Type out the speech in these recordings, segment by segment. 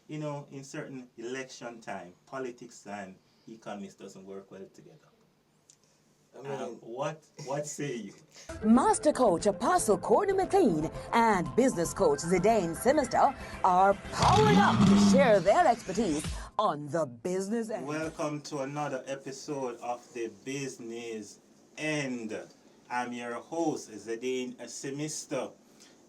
in certain election time, politics and economics doesn't work well together. I mean, What say you? Master Coach Apostle Courtney McLean and Business Coach Zidane Sinister are powered up to share their expertise on the business end. Welcome to another episode of the Business End. I'm your host, Zidane Sinister.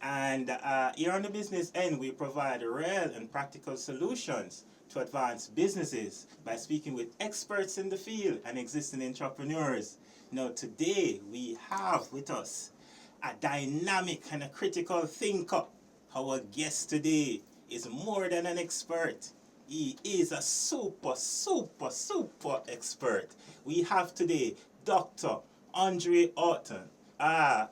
And here on the Business End, we provide real and practical solutions to advance businesses by speaking with experts in the field and existing entrepreneurs. Now, today we have with us a dynamic and a critical thinker. Our guest today is more than an expert. He is a super expert. We have today Dr. Andre Haughton,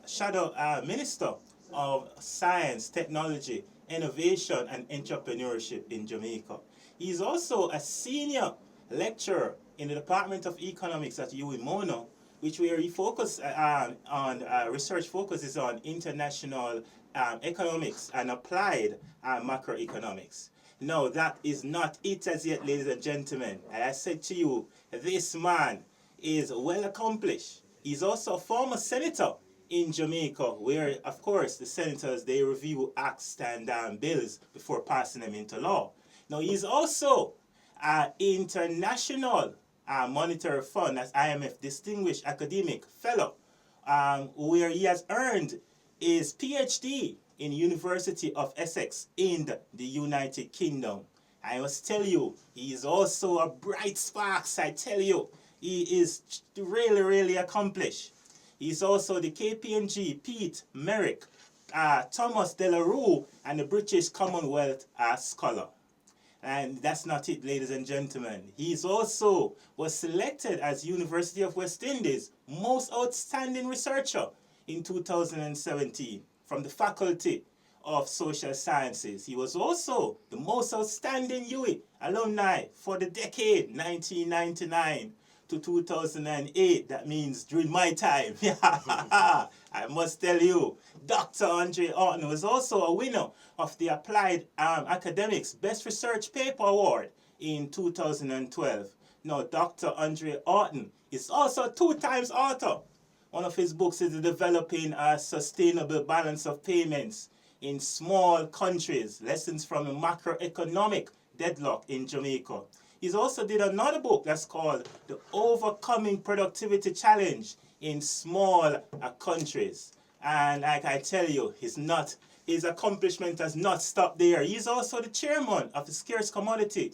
Shadow Minister of Science, Technology, Innovation, and Entrepreneurship in Jamaica. He is also a senior lecturer in the Department of Economics at UWI-Mono, which where he focus on research focuses on international economics and applied macroeconomics. No, that is not it as yet, ladies and gentlemen. And I said to you, this man is well accomplished. He's also a former senator in Jamaica, where, of course, the senators, they review acts and bills before passing them into law. Now, he's also an international monetary fund, as IMF Distinguished Academic Fellow, where he has earned his PhD in University of Essex in the United Kingdom. I must tell you, he is also a bright sparks, I tell you. He is really accomplished. He's also the KPMG Pete Merrick, Thomas Delarue, and the British Commonwealth Scholar. And that's not it, ladies and gentlemen. He's also was selected as University of West Indies most outstanding researcher in 2017 from the Faculty of Social Sciences. He was also the most outstanding UWI alumni for the decade 1999 to 2008. That means during my time. I must tell you, Dr. Andre Haughton was also a winner of the Applied Academics Best Research Paper Award in 2012. Now, Dr. Andre Haughton is also a 2-time author. One of his books is Developing a Sustainable Balance of Payments in Small Countries, Lessons from a Macroeconomic Deadlock in Jamaica. He's also did another book that's called The Overcoming Productivity Challenge in Small Countries. And like I tell you, his accomplishment has not stopped there. He's also the chairman of the Scarce Commodity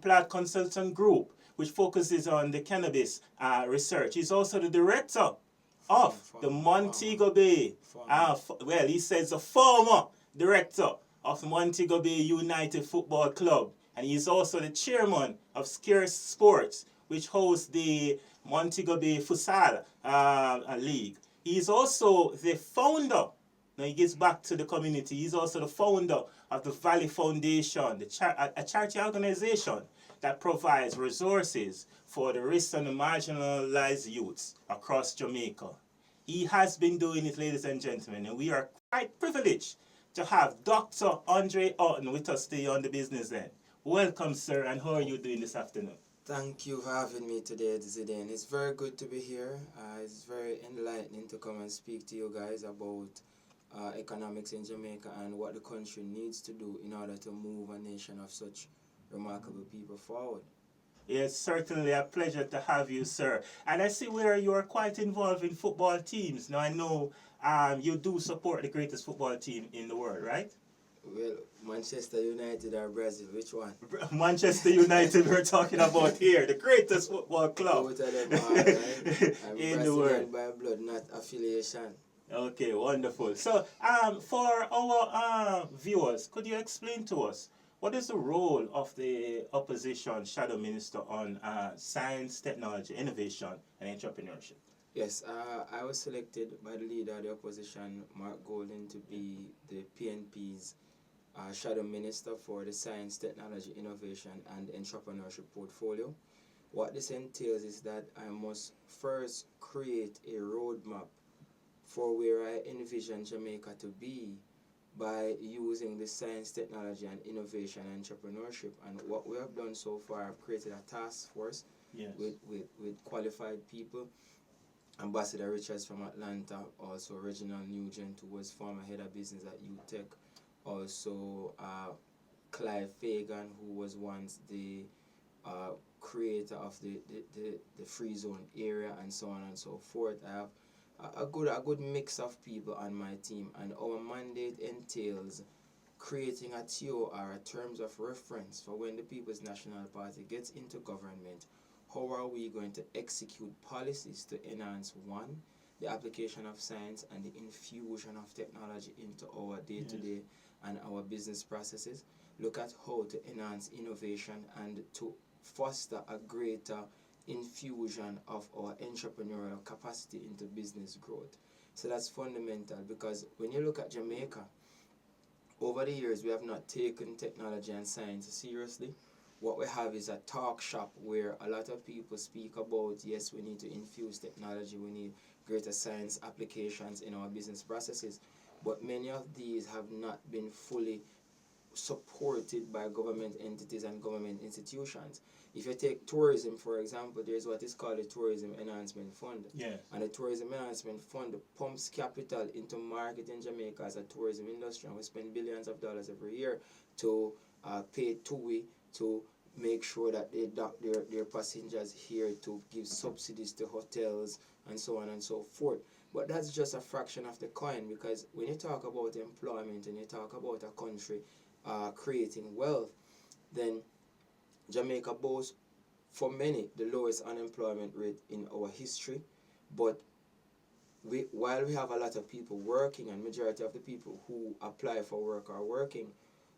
Plant Consultant Group, which focuses on the cannabis research. He's also the director of the Montego Bay, he says the former director of the Montego Bay United Football Club. And he's also the chairman of Scarce Sports, which hosts the Montego Bay Futsal League. He's also the founder, now he gives back to the community, he's also the founder of the Valley Foundation, a charity organization that provides resources for the risk and the marginalized youths across Jamaica. He has been doing it, ladies and gentlemen, and we are quite privileged to have Dr. Andre Haughton with us today on the Business End. Welcome, sir, and how are you doing this afternoon? thank you for having me today, Zidane. It's very good to be here. It's very enlightening to come and speak to you guys about economics in Jamaica and what the country needs to do in order to move a nation of such remarkable people forward. It's certainly a pleasure to have you, sir. And I see where you are quite involved in football teams. Now, I know you do support the greatest football team in the world, right? Well, Manchester United or Brazil, which one? Manchester United, we're talking about here, the greatest football club Both of them are, right? I'm in the world. Brazilian by blood, not affiliation. Okay, wonderful. So, for our viewers, could you explain to us what is the role of the opposition shadow minister on science, technology, innovation, and entrepreneurship? Yes, I was selected by the leader of the opposition, Mark Golden, to be the PNP's shadow minister for the science, technology, innovation, and entrepreneurship portfolio. What this entails is that I must first create a roadmap for where I envision Jamaica to be by using the science, technology, and innovation and entrepreneurship. And what we have done so far, I've created a task force Yes. with qualified people. Ambassador Richards from Atlanta, also Reginald Nugent, who was former head of business at UTech, also Clive Fagan, who was once the creator of the free zone area, and so on and so forth. I have a good mix of people on my team, and our mandate entails creating a TOR, terms of reference, for when the People's National Party gets into government. How are we going to execute policies to enhance, one, the application of science and the infusion of technology into our day-to-day and our business processes? Look at how to enhance innovation and to foster a greater infusion of our entrepreneurial capacity into business growth. So that's fundamental, because when you look at Jamaica, over the years we have not taken technology and science seriously. What we have is a talk shop where a lot of people speak about, yes, we need to infuse technology, we need greater science applications in our business processes, but many of these have not been fully supported by government entities and government institutions. If you take tourism, for example, there's what is called the Tourism Enhancement Fund. Yes. And the Tourism Enhancement Fund pumps capital into marketing Jamaica as a tourism industry, and we spend billions of dollars every year to pay TUI to make sure that they dock their passengers here, to give subsidies to hotels, and so on and so forth. But that's just a fraction of the coin, because when you talk about employment and you talk about a country creating wealth, then Jamaica boasts, for many, the lowest unemployment rate in our history. But while we have a lot of people working, and majority of the people who apply for work are working,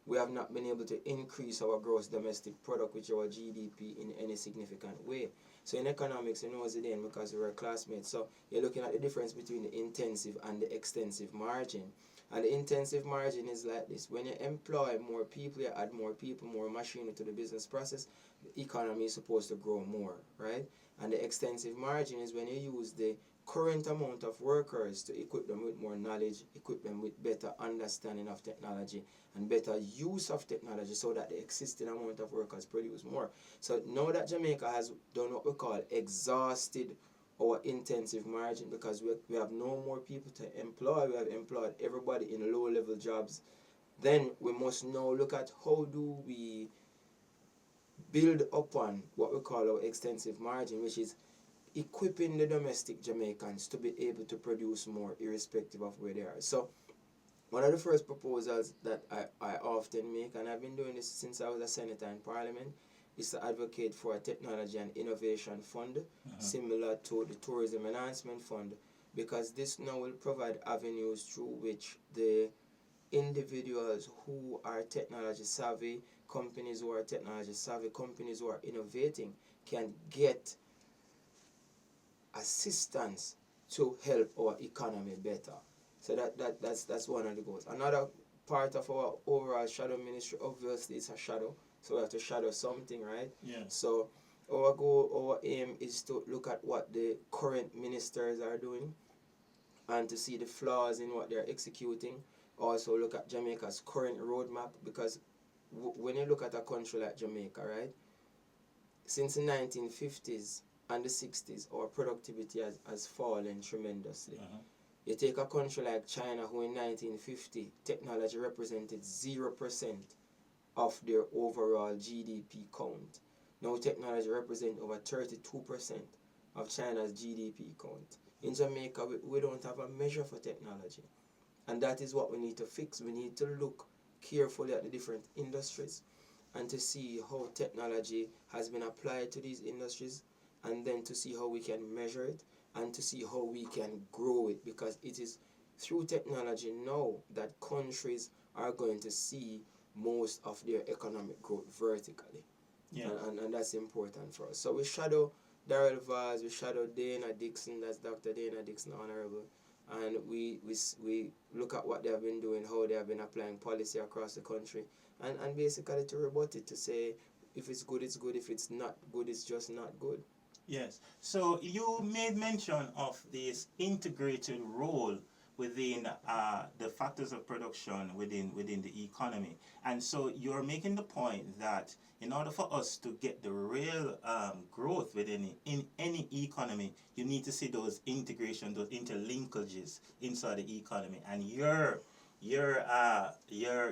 we have not been able to increase our gross domestic product, which is our GDP, in any significant way. So in economics, you know, Zidane, because we were classmates, so you're looking at the difference between the intensive and the extensive margin. And the intensive margin is like this: when you employ more people, you add more people, more machinery to the business process, the economy is supposed to grow more, right? And the extensive margin is when you use the current amount of workers to equip them with more knowledge, equip them with better understanding of technology and better use of technology, so that the existing amount of workers produce more. So now that Jamaica has done what we call exhausted our intensive margin, because we have no more people to employ, we have employed everybody in low-level jobs, then we must now look at how do we build upon what we call our extensive margin, which is equipping the domestic Jamaicans to be able to produce more irrespective of where they are. So one of the first proposals that I often make, and I've been doing this since I was a senator in Parliament, is to advocate for a technology and innovation fund similar to the Tourism Enhancement Fund, because this now will provide avenues through which the individuals who are technology savvy, companies who are technology savvy, companies who are innovating, can get assistance to help our economy better. So that's one of the goals. Another part of our overall shadow ministry, obviously, is a shadow. So we have to shadow something, right? Yeah. So our goal, our aim is to look at what the current ministers are doing and to see the flaws in what they're executing. Also look at Jamaica's current roadmap, because when you look at a country like Jamaica, right, since the 1950s and the 60s, our productivity has fallen tremendously. You take a country like China, who in 1950, technology represented 0% of their overall GDP count. Now technology represents over 32% of China's GDP count. In Jamaica, we don't have a measure for technology. And that is what we need to fix. We need to look carefully at the different industries and to see how technology has been applied to these industries, and then to see how we can measure it and to see how we can grow it, because it is through technology now that countries are going to see most of their economic growth vertically. Yeah. And that's important for us. So we shadow Darrell Vaz, we shadow Dana Dixon, that's Dr. Dana Dixon, Honorable, and we look at what they have been doing, how they have been applying policy across the country, and basically to rebut it, to say if it's good, it's good, if it's not good, it's just not good. Yes. So you made mention of this integrated role within the factors of production within the economy. And so you're making the point that in order for us to get the real growth within in any economy, you need to see those integration, those interlinkages inside the economy. And your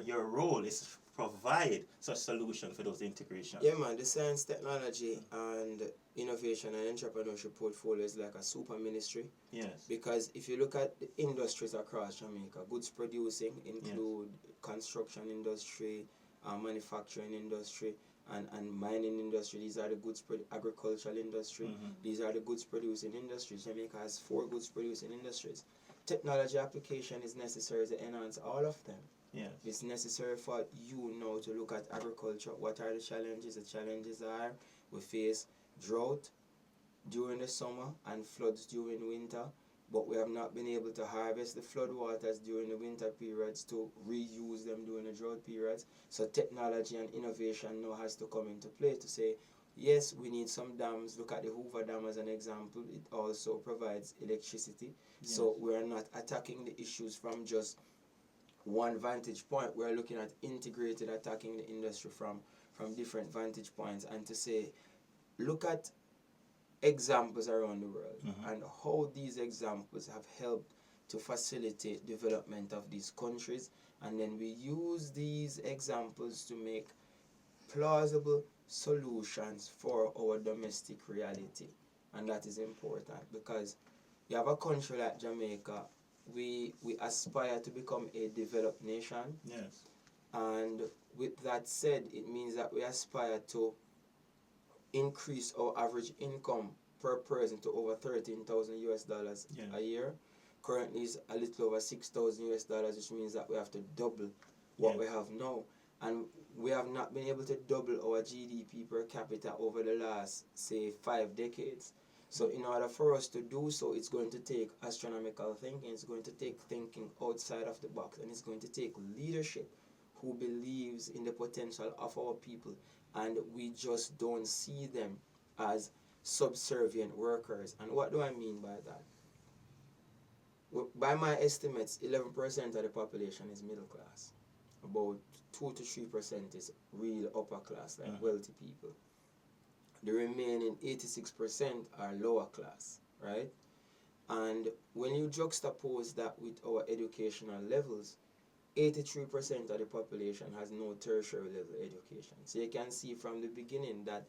role is to provide such solution for those integration. Yeah, man, the science, technology, and innovation and entrepreneurship portfolio is like a super ministry. Yes. Because if you look at the industries across Jamaica, goods producing include construction industry, manufacturing industry, and mining industry. These are the goods agricultural industry. These are the goods producing industries. Jamaica has 4 goods producing industries. Technology application is necessary to enhance all of them. Yes. It's necessary for you now to look at agriculture. What are the challenges? The challenges are we face drought during the summer and floods during winter, but we have not been able to harvest the flood waters during the winter periods to reuse them during the drought periods. So technology and innovation now has to come into play to say, yes, we need some dams. Look at the Hoover Dam as an example. It also provides electricity. Yes. So we are not attacking the issues from just one vantage point. We are looking at integrated attacking the industry from different vantage points, and to say, look at examples around the world and how these examples have helped to facilitate development of these countries, and then we use these examples to make plausible solutions for our domestic reality. And that is important because you have a country like Jamaica, we aspire to become a developed nation. Yes. And with that said, it means that we aspire to increase our average income per person to over $13,000 a year. Currently is a little over $6,000, which means that we have to double what we have now. And we have not been able to double our GDP per capita over the last, say, 5 decades. So in order for us to do so, it's going to take astronomical thinking, it's going to take thinking outside of the box, and it's going to take leadership who believes in the potential of our people, and we just don't see them as subservient workers. And what do I mean by that? By my estimates, 11% of the population is middle class. About 2 to 3% is real upper class, like wealthy people. The remaining 86% are lower class, right? And when you juxtapose that with our educational levels, 83% of the population has no tertiary level education. So you can see from the beginning that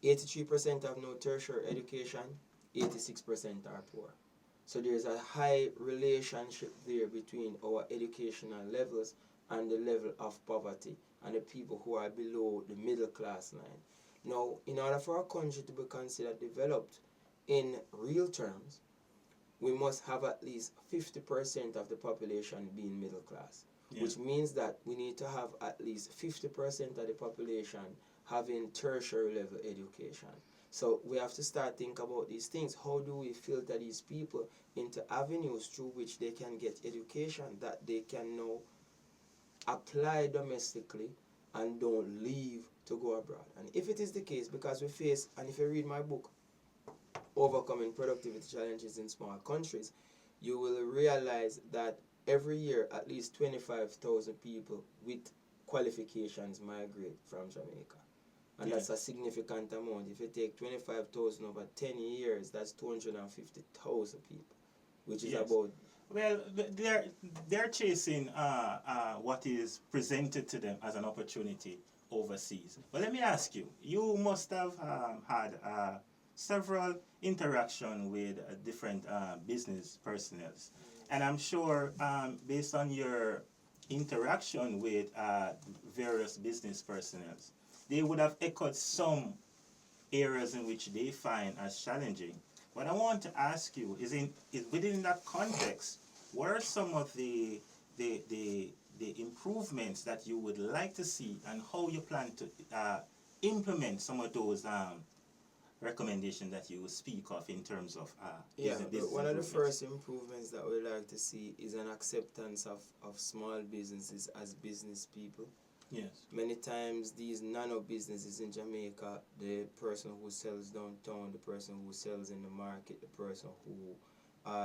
83% have no tertiary education, 86% are poor. So there's a high relationship there between our educational levels and the level of poverty and the people who are below the middle class line. Now, in order for a country to be considered developed in real terms, we must have at least 50% of the population being middle class, which means that we need to have at least 50% of the population having tertiary level education. So we have to start thinking about these things. How do we filter these people into avenues through which they can get education that they can now apply domestically and don't leave to go abroad? And if it is the case, because we face, and if you read my book, Overcoming Productivity Challenges in Small Countries, you will realize that every year at least 25,000 people with qualifications migrate from Jamaica. And that's a significant amount. If you take 25,000 over 10 years, that's 250,000 people, which is about... Well, they're chasing what is presented to them as an opportunity overseas. But let me ask you, you must have had several interaction with different business personnel. And I'm sure based on your interaction with various business personnel, they would have echoed some areas in which they find as challenging. What I want to ask you is within that context, what are some of the improvements that you would like to see, and how you plan to implement some of those recommendations that you speak of in terms of business one of the first improvements that we like to see is an acceptance of small businesses as business people. Yes. Many times these nano businesses in Jamaica, the person who sells downtown, the person who sells in the market, the person who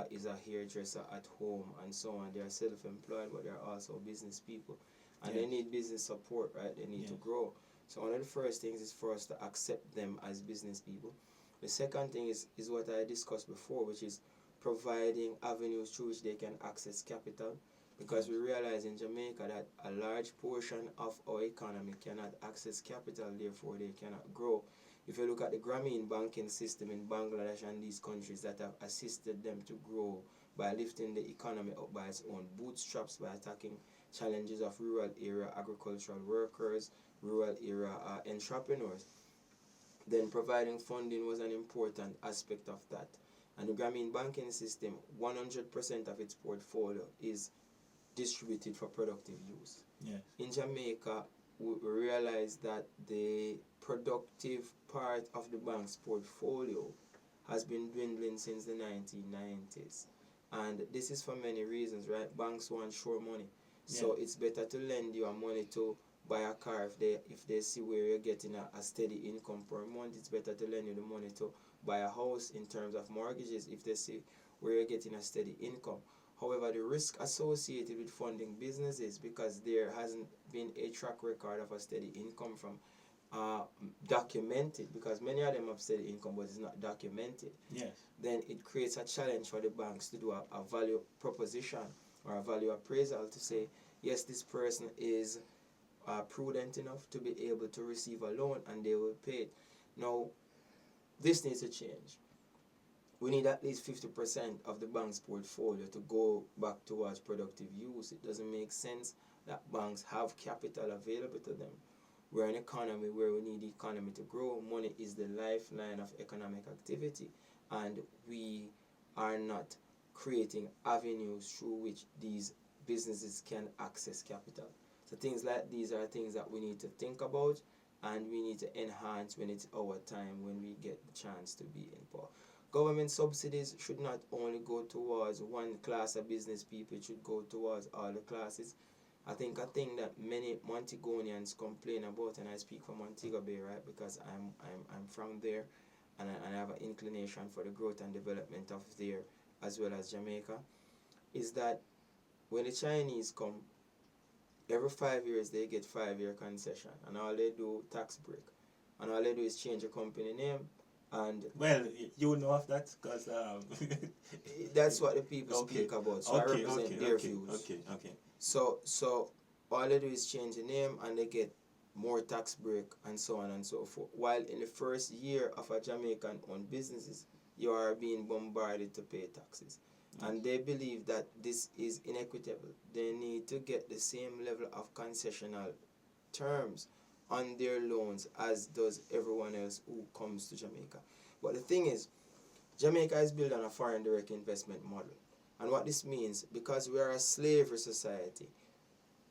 is a hairdresser at home and so on. They are self-employed, but they're also business people, and they need business support, right? They need to grow. So one of the first things is for us to accept them as business people. The second thing is what I discussed before, which is providing avenues through which they can access capital, because we realize in Jamaica that a large portion of our economy cannot access capital, therefore they cannot grow. If you look at the Grameen banking system in Bangladesh and these countries that have assisted them to grow by lifting the economy up by its own bootstraps, by attacking challenges of rural area agricultural workers, rural area entrepreneurs, then providing funding was an important aspect of that. And the Grameen banking system, 100% of its portfolio is distributed for productive use. Yes. In Jamaica, we realize that the productive part of the bank's portfolio has been dwindling since the 1990s. And this is for many reasons, right? Banks want sure money. So it's better to lend you money to buy a car if they see where you're getting a steady income per month. It's better to lend you the money to buy a house in terms of mortgages if they see where you're getting a steady income. However, the risk associated with funding businesses, because there hasn't been a track record of a steady income from documented, because many of them have steady income but it's not documented, then it creates a challenge for the banks to do a value proposition or a value appraisal to say, yes, this person is prudent enough to be able to receive a loan and they will pay it. Now, this needs to change. We need at least 50% of the bank's portfolio to go back towards productive use. It doesn't make sense that banks have capital available to them. We're an economy where we need the economy to grow. Money is the lifeline of economic activity, and we are not creating avenues through which these businesses can access capital. So things like these are things that we need to think about, and we need to enhance when it's our time, when we get the chance to be in power. Government subsidies should not only go towards one class of business people, it should go towards all the classes. I think a thing that many Montegonians complain about, and I speak for Montego Bay, right, because I'm from there, and I have an inclination for the growth and development of there as well as Jamaica, is that when the Chinese come, every 5 years they get 5-year concession, and all they do tax break, and all they do is change a company name. And well, you know of that because that's what the people speak about. So I represent their views. Okay. So all they do is change the name and they get more tax break and so on and so forth. While in the first year of a Jamaican-owned businesses, you are being bombarded to pay taxes. And they believe that this is inequitable. They need to get the same level of concessional terms on their loans as does everyone else who comes to Jamaica. But the thing is, Jamaica is built on a foreign direct investment model. And what this means, because we are a slavery society,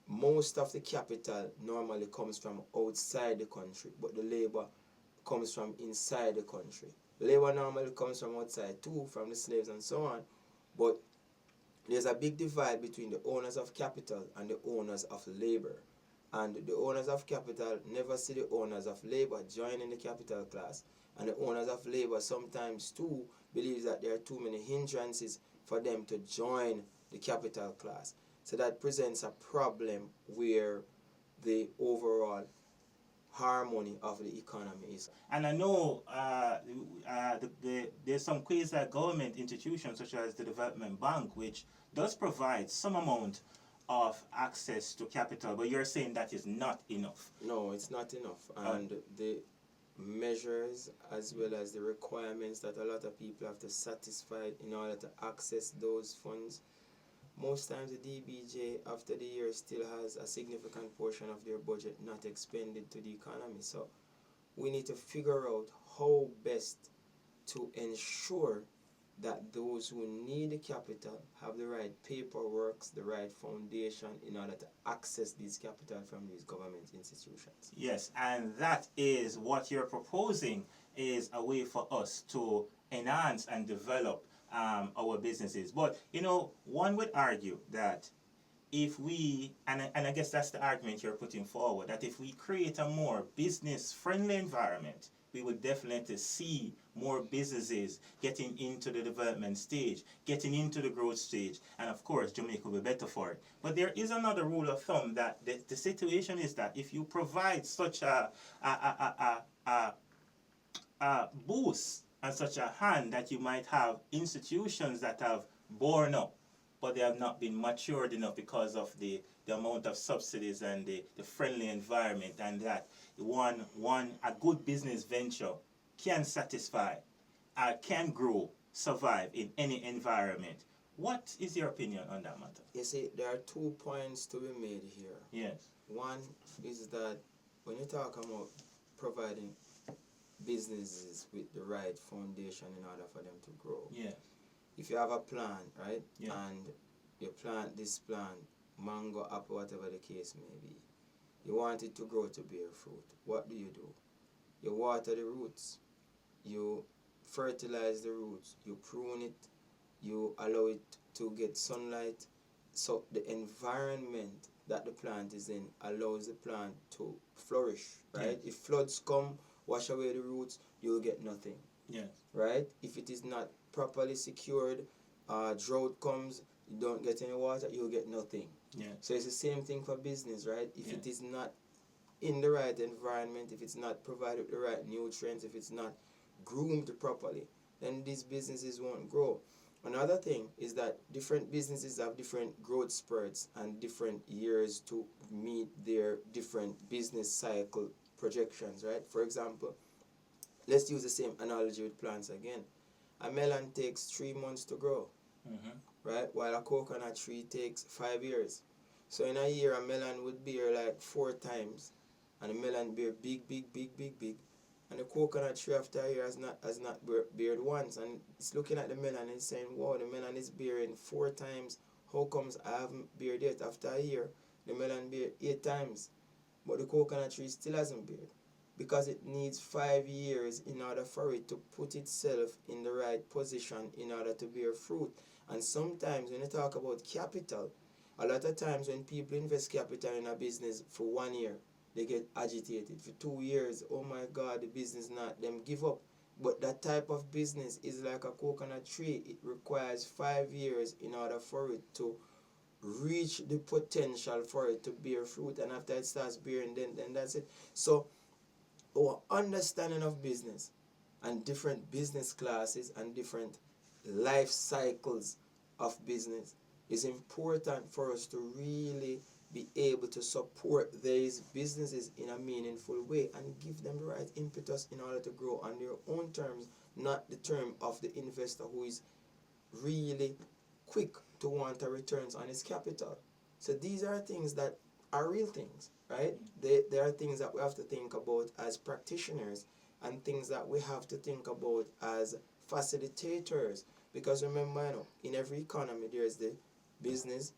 most of the capital normally comes from outside the country, but the labor comes from inside the country. Labor normally comes from outside too, from the slaves and so on, but there's a big divide between the owners of capital and the owners of labor. And the owners of capital never see the owners of labor joining the capital class. And the owners of labor sometimes too believe that there are too many hindrances for them to join the capital class. So that presents a problem where the overall harmony of the economy is. And I know there's some quasi-government institutions such as the Development Bank, which does provide some amount of access to capital, but you're saying that is not enough. No, it's not enough. And the measures as well as the requirements that a lot of people have to satisfy in order to access those funds, most times the DBJ after the year still has a significant portion of their budget not expended to the economy. So we need to figure out how best to ensure that those who need the capital have the right paperwork, the right foundation in order to access these capital from these government institutions. Yes, and that is what you're proposing, is a way for us to enhance and develop our businesses. But, you know, one would argue that if we, and I guess that's the argument you're putting forward, that if we create a more business-friendly environment we would definitely see more businesses getting into the development stage, getting into the growth stage, and of course, Jamaica will be better for it. But there is another rule of thumb that the situation is that if you provide such a boost and such a hand, that you might have institutions that have borne up, but they have not been matured enough because of the amount of subsidies and the friendly environment, and that a good business venture can satisfy, can grow, survive in any environment. What is your opinion on that matter? You see, there are 2 points to be made here. Yes. One is that when you talk about providing businesses with the right foundation in order for them to grow, Yes. if you have a plan, right, Yeah. and you plant this plant, mango, apple, whatever the case may be, you want it to grow to bear fruit. What do? You water the roots, you fertilize the roots, you prune it, you allow it to get sunlight, so the environment that the plant is in allows the plant to flourish, right? Yes. If floods come, wash away the roots, you'll get nothing. Yes. Right? If it is not properly secured, drought comes, you don't get any water, you'll get nothing. Yes. So it's the same thing for business, right? If Yeah. it is not in the right environment, if it's not provided the right nutrients, if it's not groomed properly, then these businesses won't grow. Another thing is that different businesses have different growth spurts and different years to meet their different business cycle projections, right? For example, let's use the same analogy with plants again. A melon takes 3 months to grow, right? While a coconut tree takes 5 years. So in a year, a melon would bear like 4 times, and a melon bear big, big, big, big, big. And the coconut tree after a year has not bared once. And it's looking at the melon and saying, wow, the melon is bearing 4 times. How comes I haven't bared yet? After a year, the melon bear 8 times. But the coconut tree still hasn't bared. Because it needs 5 years in order for it to put itself in the right position in order to bear fruit. And sometimes when you talk about capital, a lot of times when people invest capital in a business for 1 year, they get agitated. For 2 years, oh my God, the business not, them give up. But that type of business is like a coconut tree. It requires 5 years in order for it to reach the potential for it to bear fruit. And after it starts bearing, then that's it. So our understanding of business and different business classes and different life cycles of business is important for us to really be able to support these businesses in a meaningful way and give them the right impetus in order to grow on their own terms, not the term of the investor who is really quick to want a returns on his capital. So these are things that are real things, right? They are things that we have to think about as practitioners and things that we have to think about as facilitators. Because remember, in every economy, there's the business,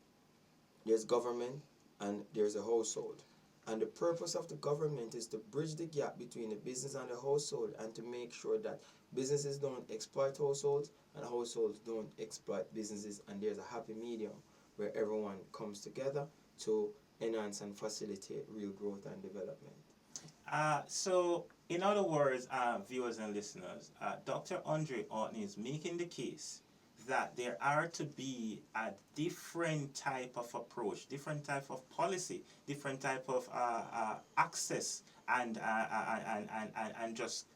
there's government, and there's a household. And the purpose of the government is to bridge the gap between the business and the household and to make sure that businesses don't exploit households and households don't exploit businesses, and there's a happy medium where everyone comes together to enhance and facilitate real growth and development. So, in other words, viewers and listeners, Dr. Andre Haughton is making the case that there are to be a different type of approach, different type of policy, different type of access and just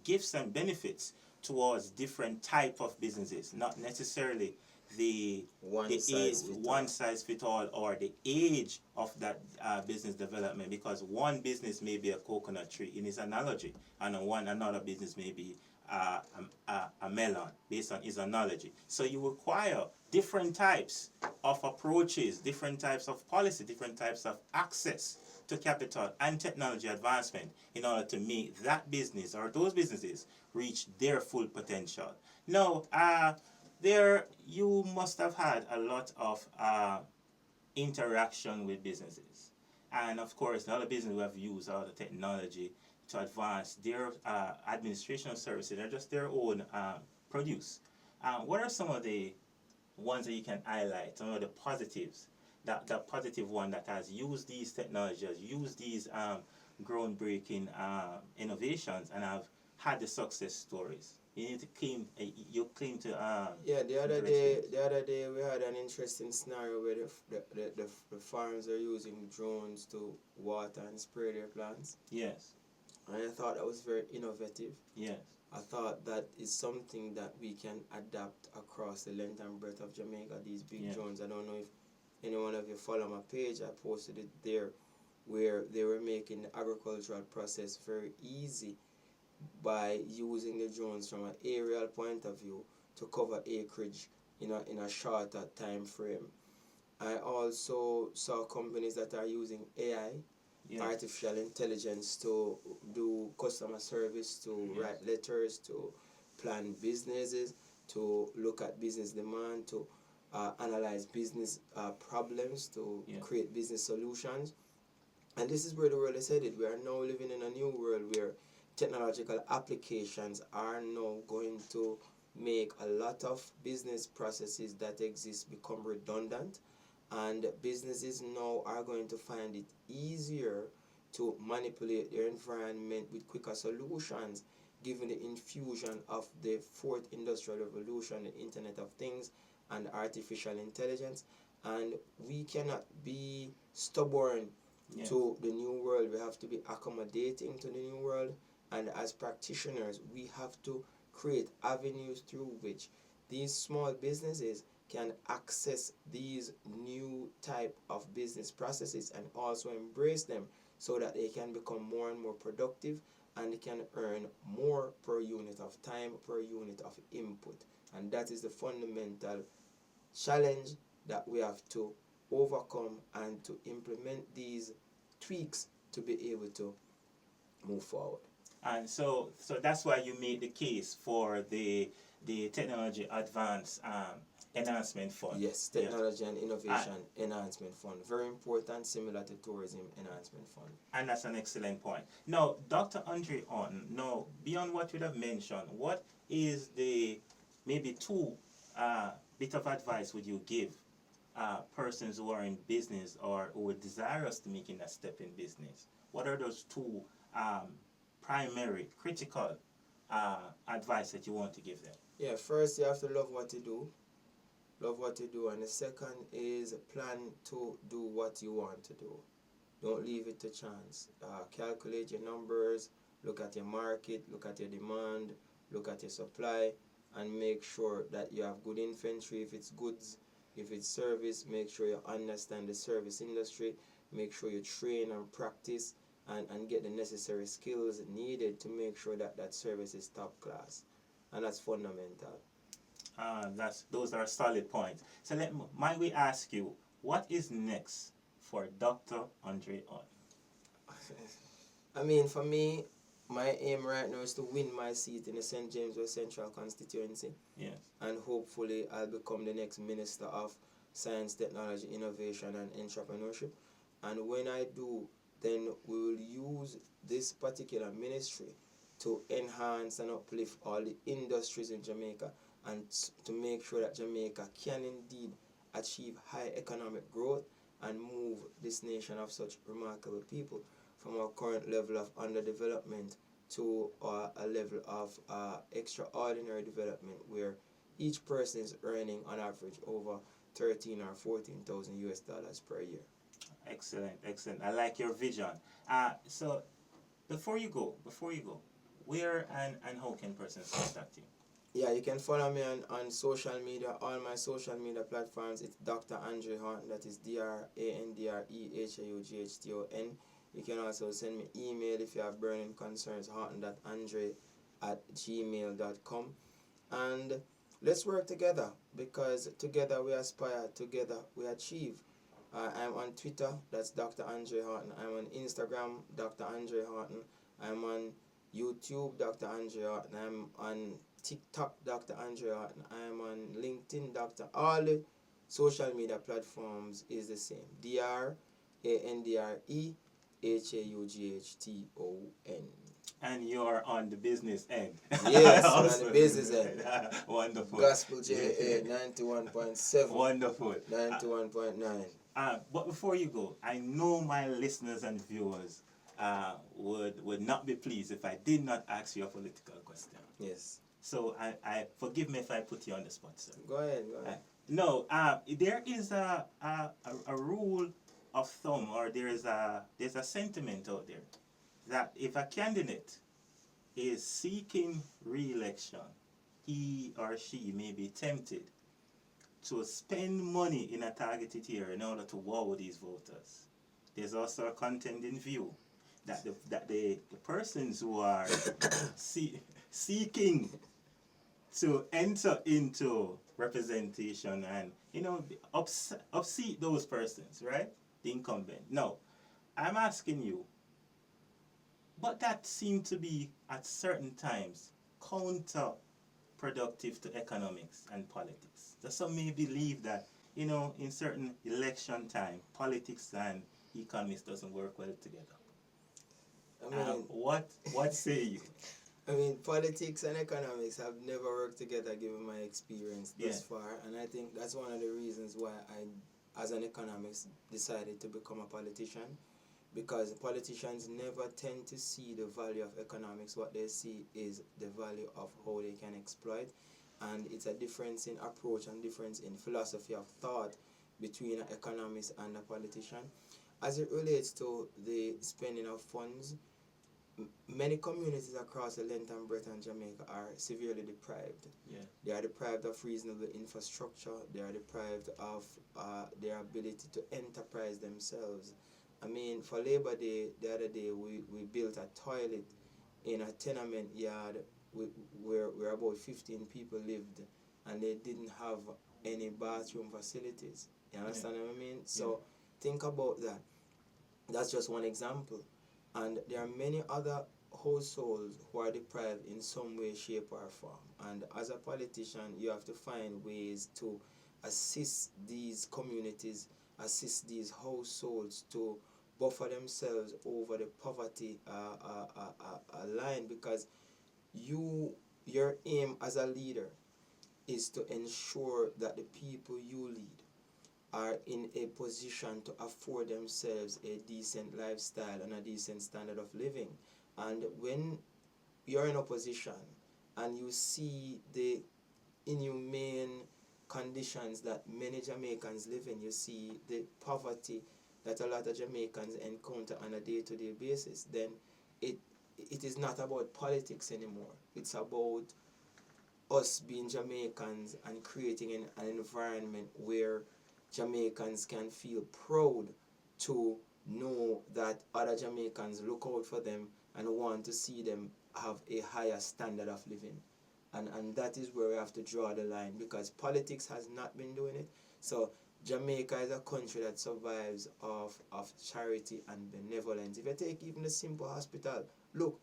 gifts and benefits towards different type of businesses, not necessarily the one size fit all or the age of that business development, because one business may be a coconut tree in his analogy, and another business may be a melon based on his analogy. So you require different types of approaches, different types of policy, different types of access to capital and technology advancement in order to make that business or those businesses reach their full potential. Now, you must have had a lot of interaction with businesses. And of course, the other business we have used all the technology to advance their administration services. They're just their own produce. What are some of the ones that you can highlight, some of the positives, that positive one that has used these technologies, used these groundbreaking innovations and have had the success stories. You need to claim. You claim to. Yeah, the other interesting. day, the other day we had an interesting scenario where the farms are using drones to water and spray their plants, Yes. and I thought that was very innovative. Yes. I thought that is something that we can adapt across the length and breadth of Jamaica. These big Yeah. drones. I don't know if any one of you follow my page. I posted it there, where they were making the agricultural process very easy by using the drones from an aerial point of view to cover acreage in a shorter time frame. I also saw companies that are using AI, Yes. artificial intelligence, to do customer service, to Yes. write letters, to plan businesses, to look at business demand, to analyze business problems, to Yeah. create business solutions. And this is where the world is headed. We are now living in a new world where technological applications are now going to make a lot of business processes that exist become redundant, and businesses now are going to find it easier to manipulate their environment with quicker solutions, given the infusion of the fourth industrial revolution, the Internet of Things, and artificial intelligence. And we cannot be stubborn Yes. to the new world. We have to be accommodating to the new world, and as practitioners we have to create avenues through which these small businesses can access these new type of business processes and also embrace them, so that they can become more and more productive and they can earn more per unit of time, per unit of input. And that is the fundamental challenge that we have to overcome, and to implement these tweaks to be able to move forward. And so that's why you made the case for the technology advance enhancement fund. Yes, Yes. technology and innovation enhancement fund, very important, similar to tourism enhancement fund. And that's an excellent point. Now, Dr. Andre Haughton, now, beyond what you have mentioned, what is the maybe two bit of advice would you give persons who are in business or who are desirous to making that step in business? What are those two primary, critical advice that you want to give them? Yeah, first you have to love what you do. Love what you do. And the second is plan to do what you want to do. Don't leave it to chance. Calculate your numbers, look at your market, look at your demand, look at your supply, and make sure that you have good inventory. If it's goods, if it's service, make sure you understand the service industry. Make sure you train and practice and get the necessary skills needed to make sure that that service is top class. And that's fundamental. Those are solid points. So might we ask you, what is next for Dr. Andre Haughton? I mean, for me, my aim right now is to win my seat in the St. James West Central constituency. Yes. And hopefully I'll become the next Minister of Science, Technology, Innovation and Entrepreneurship. And when I do, then we will use this particular ministry to enhance and uplift all the industries in Jamaica, and to make sure that Jamaica can indeed achieve high economic growth and move this nation of such remarkable people from our current level of underdevelopment to a level of extraordinary development, where each person is earning on average over 13 or 14,000 US dollars per year. Excellent, excellent. I like your vision. So before you go, where and how can persons contact you? Yeah, you can follow me on social media, all my social media platforms. It's Dr. Andre Haughton, that is DrAndreHaughton. You can also send me email if you have burning concerns, haughton.andre@gmail.com. And let's work together, because together we aspire, together we achieve. I'm on Twitter, that's Dr. Andre Haughton. I'm on Instagram, Dr. Andre Haughton. I'm on YouTube, Dr. Andre Haughton. I'm on TikTok, Dr. Andre Haughton. I'm on LinkedIn, Dr. All the social media platforms is the same. DrAndreHaughton. And you're on the business end. Yes, on the business end. Wonderful. Gospel JA 91.7. Wonderful. 91.9. But before you go, I know my listeners and viewers would not be pleased if I did not ask you a political question. Yes. So I forgive me if I put you on the spot, sir. Go ahead. Go ahead. No, there is a rule of thumb, or there's a sentiment out there that if a candidate is seeking re-election, he or she may be tempted to spend money in a targeted area in order to wow these voters. There's also a contending view that the persons who are seeking to enter into representation and upseat those persons, right? The incumbent. No, I'm asking you, but that seemed to be at certain times counterproductive to economics and politics. So some may believe that in certain election time, politics and economics doesn't work well together. I mean, what say you? I mean, politics and economics have never worked together given my experience thus far, and I think that's one of the reasons why I, as an economist, decided to become a politician, because politicians never tend to see the value of economics. What they see is the value of how they can exploit, and it's a difference in approach and difference in philosophy of thought between an economist and a politician. As it relates to the spending of funds, many communities across the length and breadth of Jamaica are severely deprived. Yeah. They are deprived of reasonable infrastructure. They are deprived of their ability to enterprise themselves. I mean, for Labor Day, the other day, we built a toilet in a tenement yard where about 15 people lived, and they didn't have any bathroom facilities. You understand what I mean? So think about that. That's just one example. And there are many other households who are deprived in some way, shape, or form. And as a politician, you have to find ways to assist these communities, assist these households to buffer themselves over the poverty line, because your aim as a leader is to ensure that the people you lead are in a position to afford themselves a decent lifestyle and a decent standard of living. And when you're in a position and you see the inhumane conditions that many Jamaicans live in, you see the poverty that a lot of Jamaicans encounter on a day-to-day basis, then it is not about politics anymore. It's about us being Jamaicans and creating an environment where Jamaicans can feel proud to know that other Jamaicans look out for them and want to see them have a higher standard of living. And that is where we have to draw the line, because politics has not been doing it. So Jamaica is a country that survives of charity and benevolence. If you take even a simple hospital, look,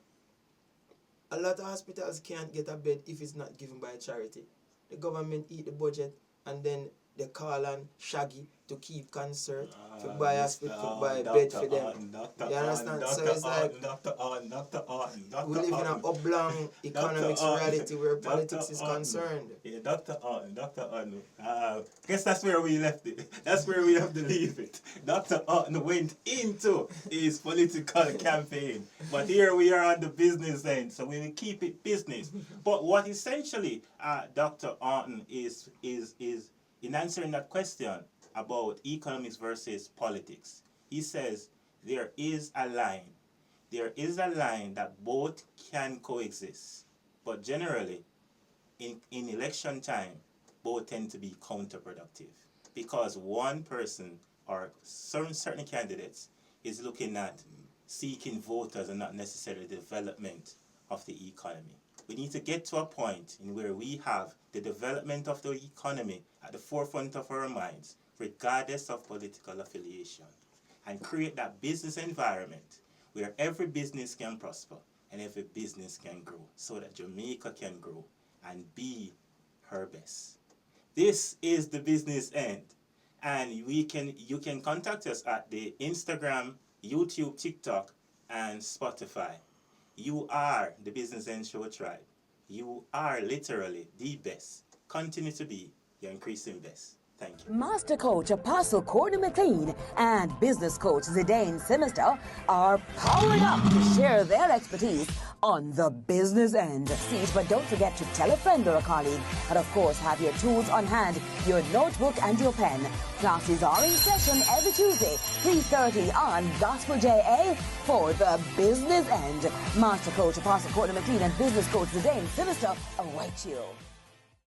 a lot of hospitals can't get a bed if it's not given by a charity. The government eat the budget, and then they call on Shaggy to keep concert, to buy hospital, to buy a bed for them. You understand? So it's like we live in an oblong economics reality where politics is concerned. Yeah, Dr. Haughton. Guess that's where we left it. That's where we have to leave it. Dr. Haughton went into his political campaign, but here we are on the business end, so we will keep it business. But what essentially Dr. Haughton is in answering that question about economics versus politics, he says there is a line. There is a line that both can coexist. But generally, in election time, both tend to be counterproductive. Because one person or certain candidates is looking at seeking voters and not necessarily the development of the economy. We need to get to a point in where we have the development of the economy at the forefront of our minds, regardless of political affiliation, and create that business environment where every business can prosper and every business can grow, so that Jamaica can grow and be her best. This is the business end, and you can contact us at the Instagram, YouTube, TikTok, and Spotify. You are the Business End Show tribe. You are literally the best. Continue to be your increasing best. Thank you. Master Coach Apostle Courtney McLean and Business Coach Zidane Sinister are powered up to share their expertise on the business end. But don't forget to tell a friend or a colleague. And of course, have your tools on hand, your notebook and your pen. Classes are in session every Tuesday, 3:30 on Gospel JA for the business end. Master Coach Apostle Courtney McLean and Business Coach Zidane Sinister await you.